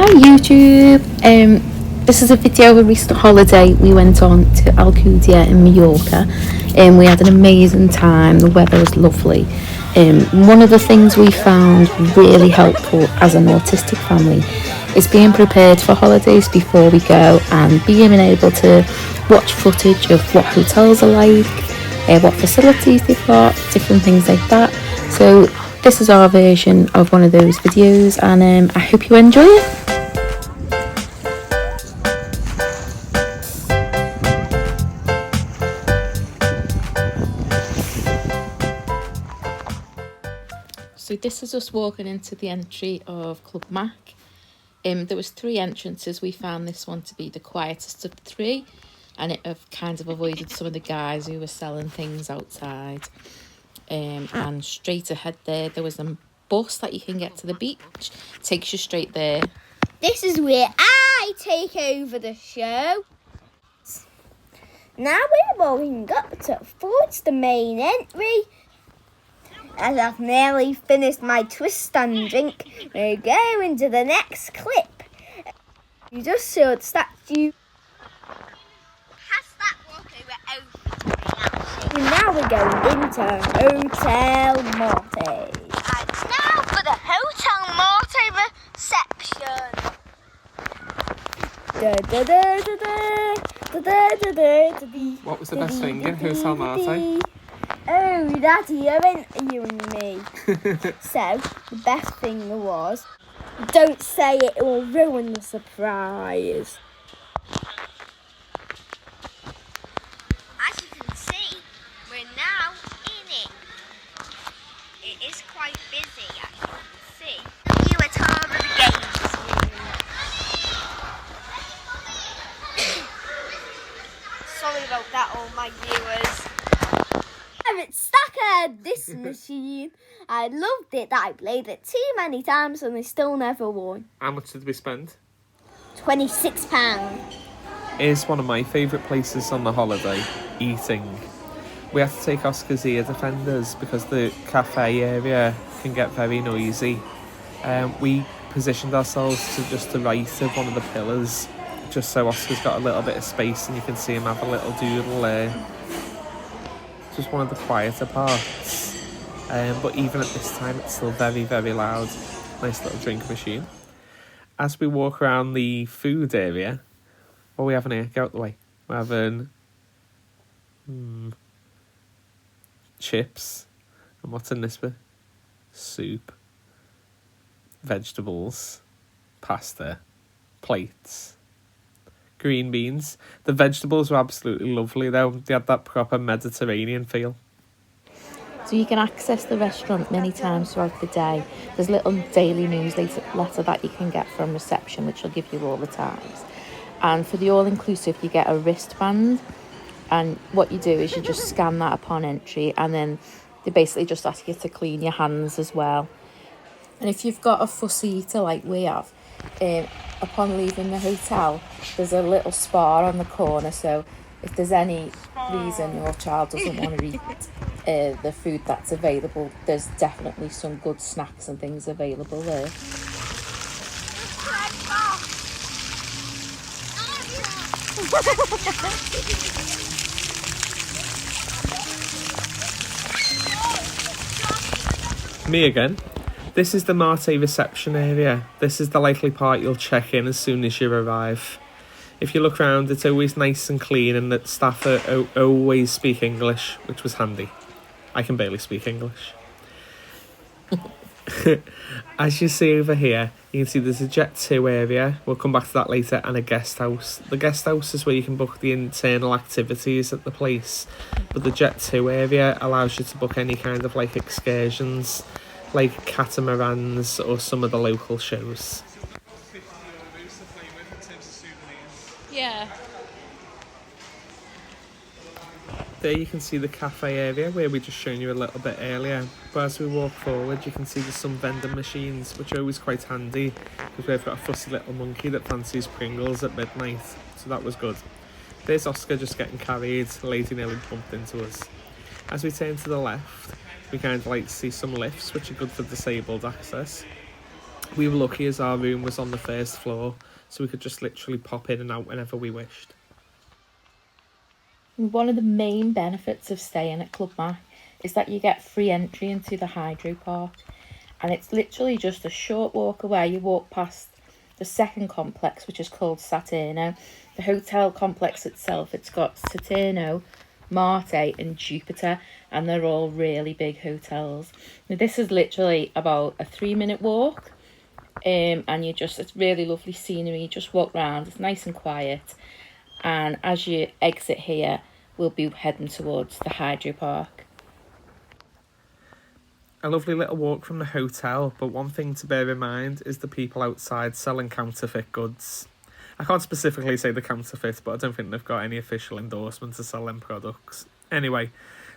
Hi YouTube. This is a video of a recent holiday we went on to Alcudia in Majorca, and we had an amazing time. The weather was lovely. One of the things we found really helpful as an autistic family is being prepared for holidays before we go and being able to watch footage of what hotels are like, what facilities they've got, different things like that. So this is our version of one of those videos, and I hope you enjoy it. So this is us walking into the entry of Club Mac. There was 3 entrances. We found this one to be the quietest of the 3, and it have kind of avoided some of the guys who were selling things outside. And straight ahead there was a bus that you can get to the beach. Takes you straight there. This is where I take over the show. Now we're walking up towards the main entry. As I've nearly finished my twist and drink, we're going to the next clip. You just saw the statue. Past that walkway we're over. Now we're going into Hotel Marte. And now for the Hotel Marte reception. What was the best thing in Hotel Marte? Oh, Daddy, you're interviewing me. So, the best thing was, don't say it, it will ruin the surprise. As you can see, we're now in it. It is quite busy, as you can see. You at all of the games room. Sorry about that, all my viewers. It's stuck at this machine. I loved it that I played it too many times and I still never won. How much did we spend? £26. It's one of my favourite places on the holiday, eating. We had to take Oscar's ear defenders because the cafe area can get very noisy. We positioned ourselves to just the right of one of the pillars, just so Oscar's got a little bit of space and you can see him have a little doodle there. Just one of the quieter parts, but even at this time it's still very, very loud. Nice little drink machine. As we walk around the food area, what are we having here? Get out the way. We're having chips, and what's in this bit? Soup, vegetables, pasta, plates, green beans. The vegetables were absolutely lovely though. They had that proper Mediterranean feel. So you can access the restaurant many times throughout the day. There's a little daily newsletter that you can get from reception, which will give you all the times. And for the all-inclusive, you get a wristband. And what you do is you just scan that upon entry, and then they basically just ask you to clean your hands as well. And if you've got a fussy eater like we have, upon leaving the hotel, there's a little spa on the corner, so if there's any reason your child doesn't want to eat the food that's available, there's definitely some good snacks and things available there. Me again. This is the Marte reception area. This is the likely part you'll check in as soon as you arrive. If you look around, it's always nice and clean, and the staff always speak English, which was handy. I can barely speak English. As you see over here, you can see there's a Jet 2 area. We'll come back to that later, and a guest house. The guest house is where you can book the internal activities at the place, but the Jet 2 area allows you to book any kind of like excursions, like catamarans or some of the local shows. Yeah. There you can see the cafe area where we just shown you a little bit earlier, but as we walk forward you can see there's some vending machines, which are always quite handy because we've got a fussy little monkey that fancies Pringles at midnight, so that was good. There's Oscar just getting carried. The lady nearly bumped into us. As we turn to the left, we kind of like see some lifts which are good for disabled access. We were lucky as our room was on the first floor, so we could just literally pop in and out whenever we wished. One of the main benefits of staying at Club Mac is that you get free entry into the Hydropark, and it's literally just a short walk away. You walk past the second complex, which is called Saturno. The hotel complex itself, it's got Saturno, Marte and Jupiter, and they're all really big hotels. Now, this is literally about a 3-minute walk, and it's really lovely scenery. You just walk around, it's nice and quiet, and as you exit here, we'll be heading towards the Hydropark. A lovely little walk from the hotel, but one thing to bear in mind is the people outside selling counterfeit goods. I can't specifically say the counterfeit, but I don't think they've got any official endorsement to sell them products. Anyway,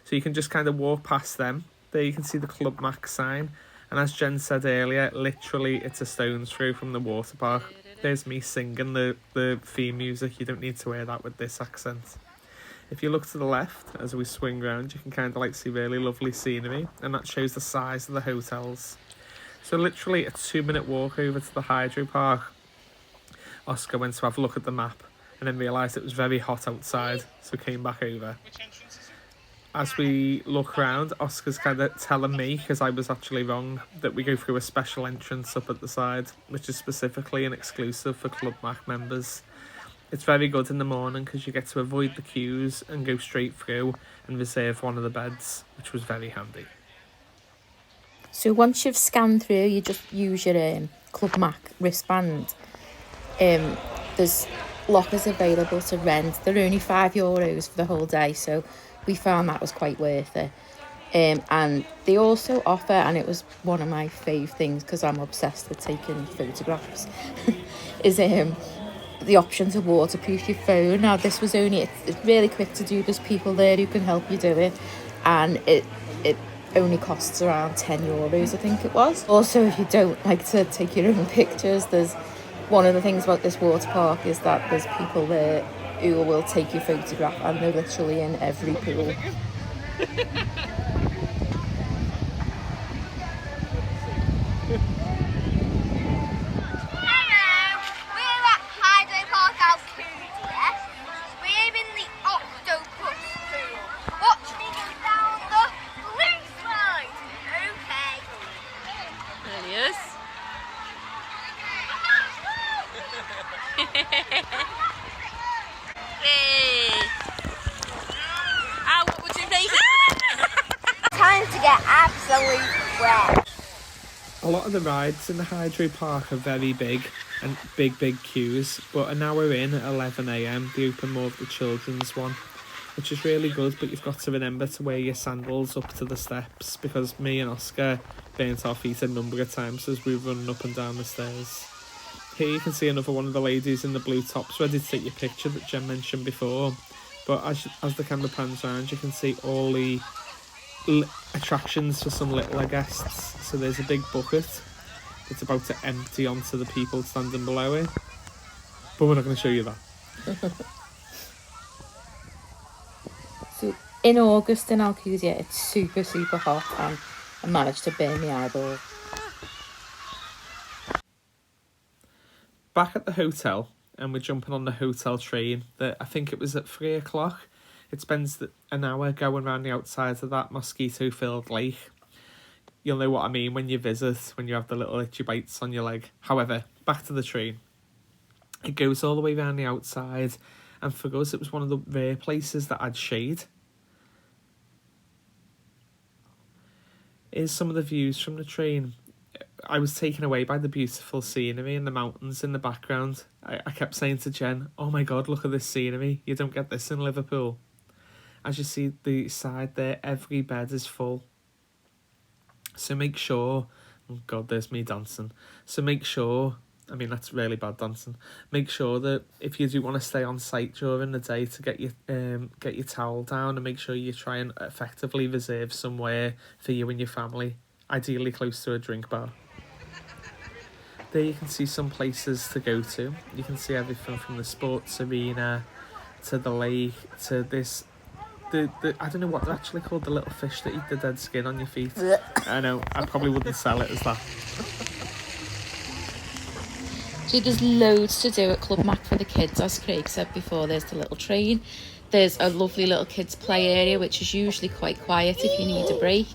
so you can just kind of walk past them. There you can see the Club Mac sign, and as Jen said earlier, literally it's a stone's throw from the water park. There's me singing the theme music. You don't need to hear that with this accent. If you look to the left, as we swing round, you can kind of like see really lovely scenery, and that shows the size of the hotels. So literally a 2-minute walk over to the Hydropark. Oscar went to have a look at the map and then realised it was very hot outside, so came back over. As we look around, Oscar's kind of telling me, because I was actually wrong, that we go through a special entrance up at the side, which is specifically an exclusive for Club Mac members. It's very good in the morning because you get to avoid the queues and go straight through and reserve one of the beds, which was very handy. So once you've scanned through, you just use your Club Mac wristband. There's lockers available to rent. They're only €5 for the whole day, so we found that was quite worth it. And they also offer, and it was one of my fave things because I'm obsessed with taking photographs, is the option to waterproof your phone. Now this was it's really quick to do. There's people there who can help you do it, and it only costs around €10, I think it was. Also, if you don't like to take your own pictures, there's one of the things about this water park is that there's people there who will take your photograph, and they're literally in every pool. Alcudia. We're in the octopus pool. Watch me go down the blue slide. Okay. There he is. Hey. What would you make? Time to get absolute wet. A lot of the rides in the Hydropark are very big and big queues, but an hour in at 11 AM they open more of the children's one, which is really good, but you've got to remember to wear your sandals up to the steps because me and Oscar burnt our feet a number of times as we were running up and down the stairs. Here you can see another one of the ladies in the blue tops ready to take your picture that Jen mentioned before, but as the camera pans around you can see all the attractions for some littler guests. So there's a big bucket that's about to empty onto the people standing below it, but we're not going to show you that. So in August in Alcudia, it's super hot, and I managed to burn my eyeball. Back at the hotel, and we're jumping on the hotel train that I think it was at 3 o'clock. It spends an hour going around the outside of that mosquito-filled lake. You'll know what I mean when you visit, when you have the little itchy bites on your leg. However, back to the train. It goes all the way around the outside, and for us it was one of the rare places that had shade. Here's some of the views from the train. I was taken away by the beautiful scenery and the mountains in the background. I kept saying to Jen, oh my god, look at this scenery. You don't get this in Liverpool. As you see the side there, every bed is full. So make sure, oh god, there's me dancing. So make sure, I mean that's really bad dancing. Make sure that if you do want to stay on site during the day to get your towel down, and make sure you try and effectively reserve somewhere for you and your family, ideally close to a drink bar. There you can see some places to go to. You can see everything from the sports arena to the lake to this. The I don't know what they're actually called, the little fish that eat the dead skin on your feet. I know, I probably wouldn't sell it as that. So there's loads to do at Club Mac for the kids, as Craig said before. There's the little train. There's a lovely little kids play area, which is usually quite quiet if you need a break.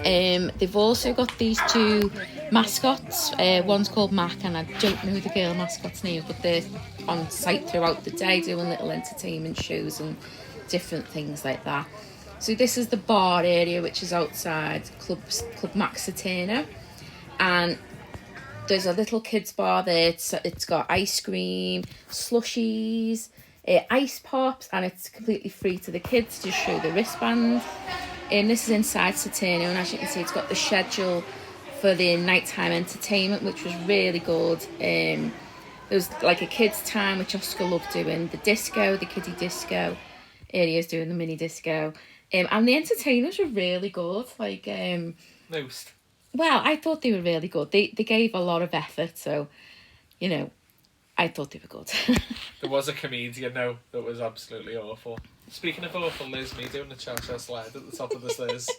They've also got these two mascots. One's called Mac, and I don't know the girl mascot's name, but they're on site throughout the day doing little entertainment shows and different things like that. So this is the bar area, which is outside Club Mac Saturno, and there's a little kids bar there. It's got ice cream, slushies, ice pops, and it's completely free to the kids to show the wristband. This is inside Saturno, and as you can see, it's got the schedule for the nighttime entertainment, which was really good. There was like a kids time, which Oscar loved doing. The disco, the kiddie disco areas doing the mini disco, and the entertainers were really good. Like Most. well, I thought they were really good. They gave a lot of effort, so you know, I thought they were good. There was a comedian though that was absolutely awful. Speaking of awful, there's me doing the cha-cha slide at the top of the stairs.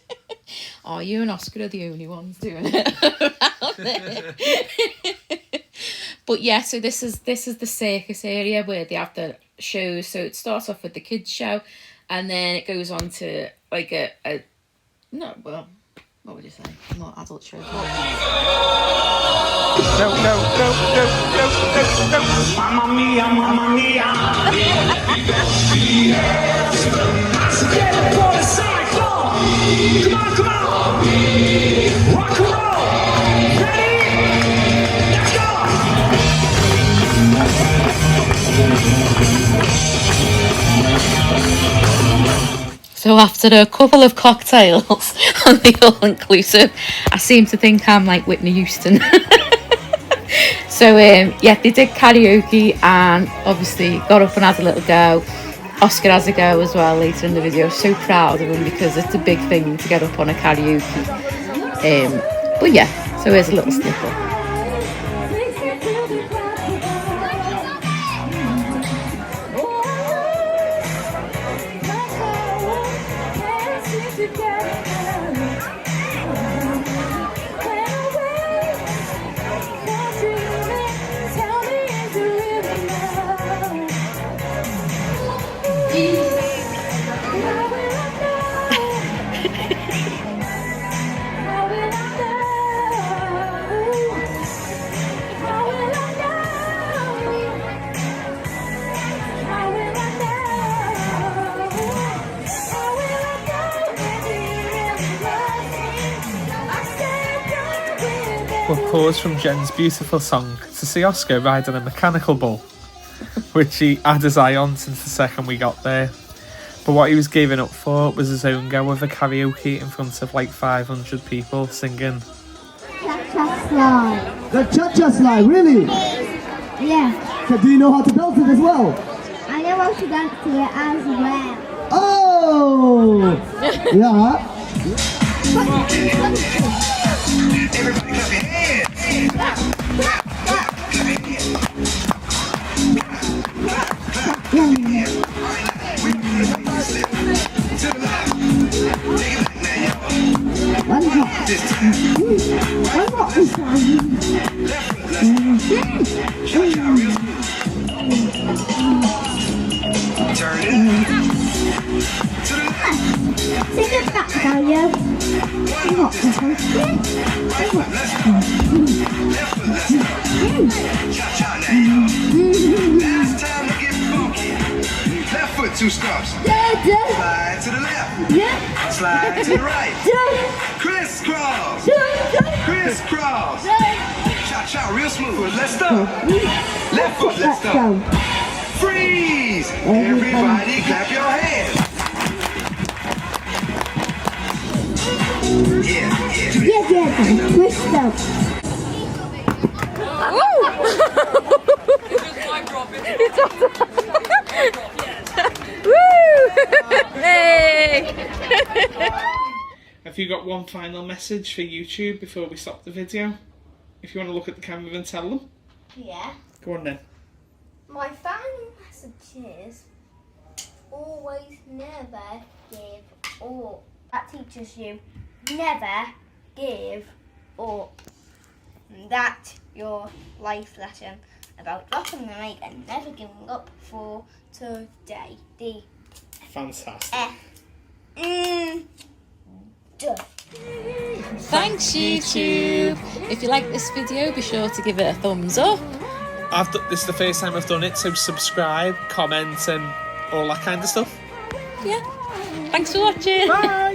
Oh, you and Oscar are the only ones doing it. But yeah, so this is the circus area where they have the shows. So it starts off with the kids show, and then it goes on to like what would you say? More adult shows. No. Mamma mia, mamma mia. Get up on the side, come on. Rock and roll. Ready? Let's go. So after a couple of cocktails on the all-inclusive, I seem to think I'm like Whitney Houston. So yeah, they did karaoke and obviously got up and had a little go. Oscar has a go as well later in the video. So proud of him because it's a big thing to get up on a karaoke. But yeah, so here's a little snippet. We'll pause from Jen's beautiful song to see Oscar riding a mechanical bull, which he had his eye on since the second we got there. But what he was giving up for was his own go of a karaoke in front of like 500 people singing. Cha-cha slide. The cha-cha slide, really? Yeah. So do you know how to dance it as well? I know how to dance to it as well. Oh! Yeah. Everybody clap your hands. One hot. One hot this time. Turn it. Sing it back, Kaye. One hot this time. Cha-cha now. Last time we get funky. Left foot, 2 stumps. Yeah. Slide to the left. Yeah. Slide to the right. Yeah. Crisscross. Yeah. Crisscross. Cha-cha, real smooth. Let's stomp. Left foot, let's Let's stomp. go. Freeze. Everybody clap your hands. Yeah. Twist up. Have you got one final message for YouTube before we stop the video? If you want to look at the camera and tell them. Yeah. Go on then. My final message is always never give up. That teaches you never give up. That's your life lesson. about dropping the mic and never giving up for today. The Fantastic. Done. Thanks, YouTube. If you like this video, be sure to give it a thumbs up. This is the first time I've done it, so subscribe, comment, and all that kind of stuff. Yeah. Thanks for watching. Bye.